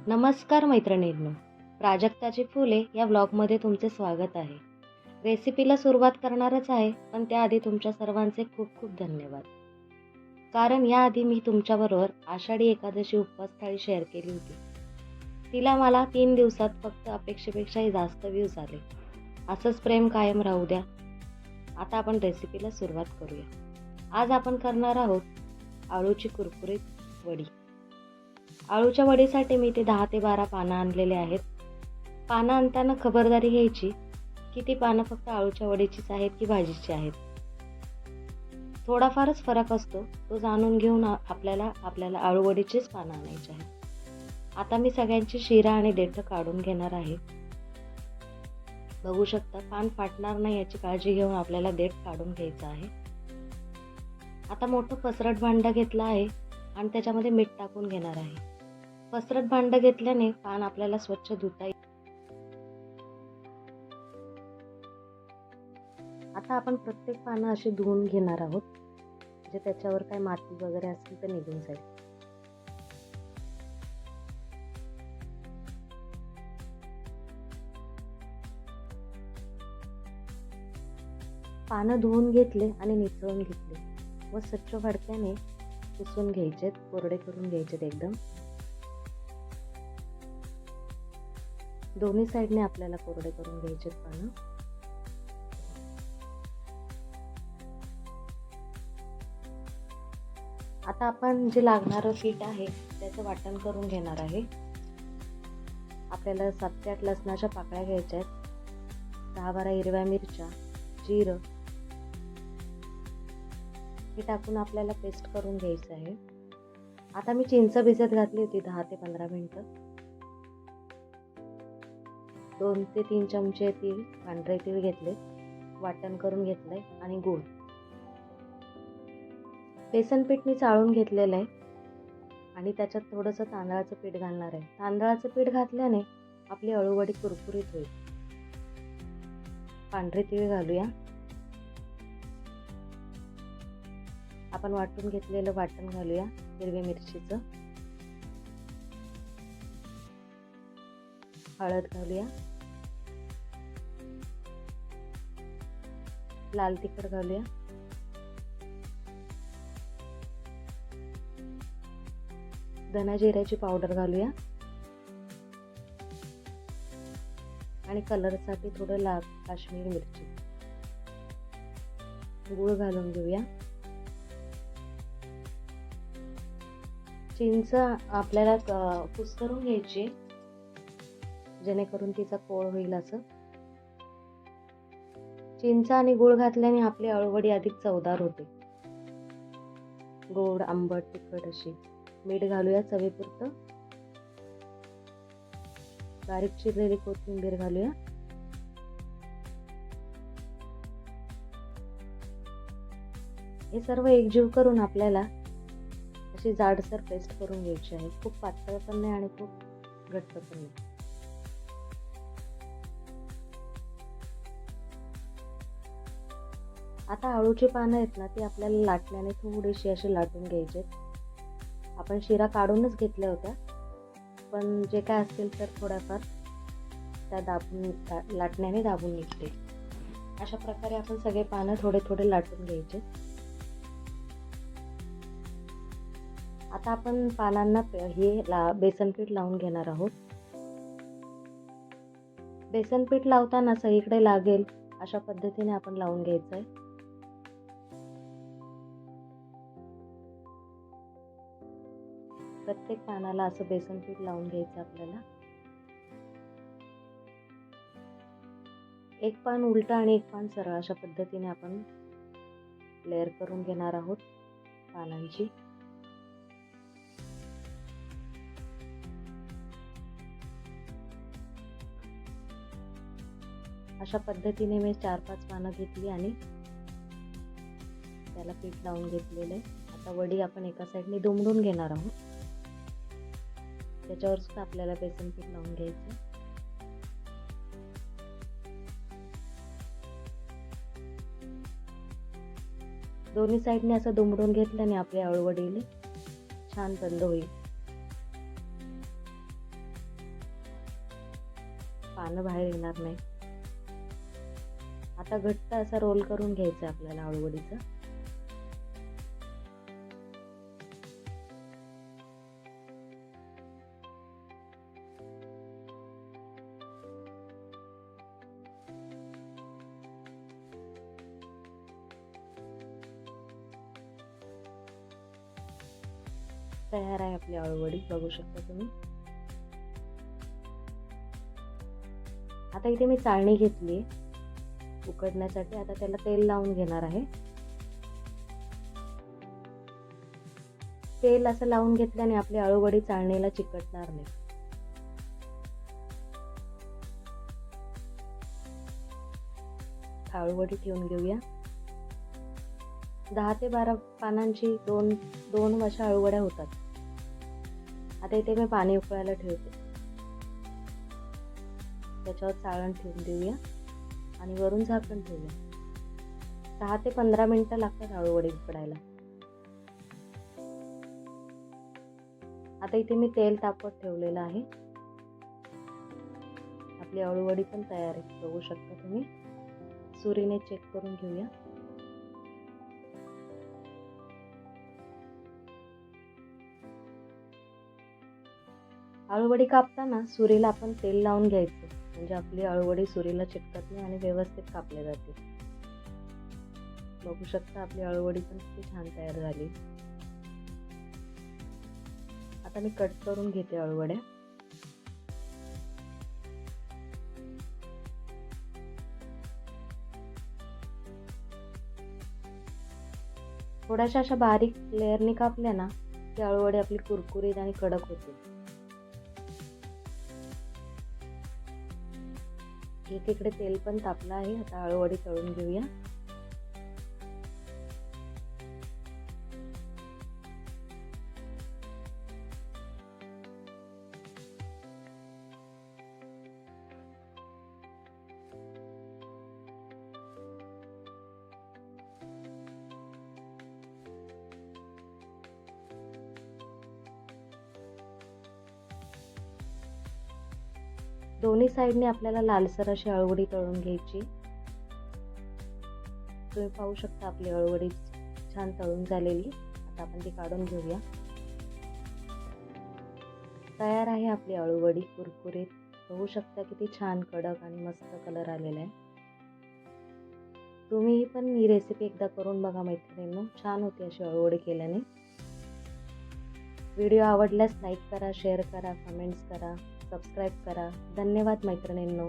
नमस्कार मैत्रिणींनो, प्राजक्ताची फुले या ब्लॉगमध्ये तुमचे स्वागत आहे. रेसिपीला सुरुवात करणारच आहे, पण त्याआधी तुमच्या सर्वांचे खूप खूप धन्यवाद. कारण याआधी मी तुमच्याबरोबर आषाढी एकादशी उपवास थाळी शेअर केली होती. तिला मला 3 दिवसात फक्त अपेक्षेपेक्षाही जास्त व्ह्यूज आले. असंच प्रेम कायम राहू द्या. आता आपण रेसिपीला सुरुवात करूया. आज आपण करणार आहोत आळूची कुरकुरीत वडी. आळूच्या वडीसाठी मी ते 10 ते 12 पानं आणलेले आहेत. पानं आणताना खबरदारी घ्यायची की ती पानं फक्त आळूच्या वडीचीच आहेत की भाजीची आहेत. थोडाफारच फरक असतो, तो जाणून घेऊन आपल्याला आळू वडीचीच पानं आणायची आहेत. आता मी सगळ्यांची शिरा आणि देठं काढून घेणार आहे. बघू शकता, पान फाटणार नाही याची काळजी घेऊन आपल्याला देठ काढून घ्यायचं आहे. आता मोठं पसरट भांडं घेतलं आहे आणि त्याच्यामध्ये मीठ टाकून घेणार आहे. पसरट भांडं घेतल्याने पान आपल्याला स्वच्छ धुता येईल. आता आपण प्रत्येक पानं अशी धुवून घेणार आहोत, म्हणजे त्याच्यावर काय माती वगैरे असेल तर निघून जाईल. पानं धुवून घेतले आणि निचळून घेतले व स्वच्छ फडक्याने पुसून घ्यायचेत, कोरडे करून घ्यायचेत एकदम. दोन्ही साईडने आपल्याला कोरडे करून घ्यायचे पानं. आता आपण जे लागणारं पीठ आहे त्याचं वाटण करून घेणार आहे. आपल्याला 7 ते 8 लसणाच्या पाकळ्या घ्यायच्या आहेत, 10-12 हिरव्या मिरच्या, जिरं हे टाकून आपल्याला पेस्ट करून घ्यायचं आहे. आता मी चिंच भिजत घातली होती 10 ते 15 मिनिटं. 2 ते 3 चमचे तीळ, पांढरे तीळ घेतले, वाटण करून घेतलंय आणि गूळ. बेसन पीठ मी चाळून घेतलेलं आहे आणि त्याच्यात थोडंसं तांदळाचं पीठ घालणार आहे. तांदळाचं पीठ घातल्याने आपली अळूवडी कुरकुरीत होईल. पांढरे तीळ घालूया. आपण वाटून घेतलेलं वाटण घालूया, हिरवी मिरचीचं. हळद घालूया, लाल तिखट घालूया, धना जिऱ्याची पावडर घालूया आणि कलरसाठी थोडं लाल काश्मीरी मिरची. गूळ घालून घेऊया. चिंच आपल्याला कुस्करून घ्यायची जेणेकरून तिचा कोळ होईल. असं चिंच आणि गूळ घातल्याने आपली अळूवडी अधिक चवदार होते. गोड, आंबट, तिखट अशी. मीठ घालूया चवीपुरतं. बारीक चिरलेली कोथिंबीर घालूया. हे सर्व एकजीव करून आपल्याला अशी जाडसर पेस्ट करून घ्यायची आहे. खूप पातळ पण नाही आणि खूप घट्ट पण नाही. आता आळूची पानं आहेत ना, ती आपल्याला लाटण्याने थोडीशी अशी लाटून घ्यायची. आपण शिरा काढूनच घेतल्या होत्या, पण जे काय असतील तर थोड्याफार त्या लाटण्याने दाबून निघते. अशा प्रकारे आपण सगळे पानं थोडे थोडे लाटून घ्यायचे. आता आपण पानांना बेसन पीठ लावून घेणार आहोत. बेसन पीठ लावताना सगळीकडे लागेल अशा पद्धतीने आपण लावून घ्यायचं आहे. प्रत्येक पानाला असं बेसन पीठ लावून घ्यायचं आपल्याला. एक पान उलट आणि एक पान सरळ अशा पद्धतीने आपण लेअर करून घेणार आहोत पानांची. अशा पद्धतीने मी 4-5 पानं घेतली आणि त्याला पीठ लावून घेतलेलं आहे. आता वडी आपण एका साईडने दुमडून घेणार आहोत. त्याच्यावर सुद्धा आपल्याला बेसन पीठ लावून घ्यायचं. दोन्ही साईडने असं दुमडून घेतल्याने आपल्या अळूवडीला छान बंद होईल. पानं बाहेर येणार नाही. आता घट्ट असा रोल करून घ्यायचा आपल्याला आळूवडीचा. तयार आहे आपली आळूवडी, बघू शकता तुम्ही. आता इथे मी चाळणी घेतली उकडण्यासाठी. आता त्याला तेल लावून घेणार आहे. तेल असं लावून घेतल्याने आपली आळूवडी चाळणीला चिकटणार नाही. आळूवडी ठेवून घेऊया. 10 ते 12 पानांची दोन अशा आळूवड्या होतात. आता इथे मी पाणी उकळायला ठेवते. त्याच्यावर चाळण ठेवून देऊया आणि वरून झाकण ठेवूया. 10 ते 15 मिनिटं लागतात आळूवडी उकडायला. आता इथे मी तेल तापत ठेवलेलं आहे. आपली आळूवडी पण तयार आहे, बघू शकता तुम्ही. सुरीने चेक करून घेऊया. आळूवडी कापताना सुरीला आपण तेल लावून घ्यायचं, म्हणजे आपली आळूवडी सुरीला चिकटत नाही आणि व्यवस्थित कापले जाते. बघू शकता आपली आळूवडी पण किती छान तयार झाली. आता मी कट करून घेते आळूवड्या. थोड्याशा अशा बारीक लेअरनी कापल्या ना की आळूवडी आपली कुरकुरीत आणि कडक होते. एकीकडे तेल पण तापलं आहे. आता आळूवडी तळून घेऊया. दोन्ही साईडने आपल्याला लालसर अशी आळूवडी तळून घ्यायची. तुम्ही पाहू शकता आपली आळूवडी छान तळून झालेली. आता आपण ती काढून घेऊया. तयार आहे आपली आळूवडी कुरकुरीत. बघू शकता किती छान कडक आणि मस्त कलर आलेला आहे. तुम्ही पण ही रेसिपी एकदा करून बघा मैत्रिणींनो, छान होती अशी आळूवडी केल्याने. व्हिडिओ आवडल्यास लाईक करा, शेअर करा, कमेंट्स करा, सबस्क्राईब करा. धन्यवाद मैत्रिणींनो.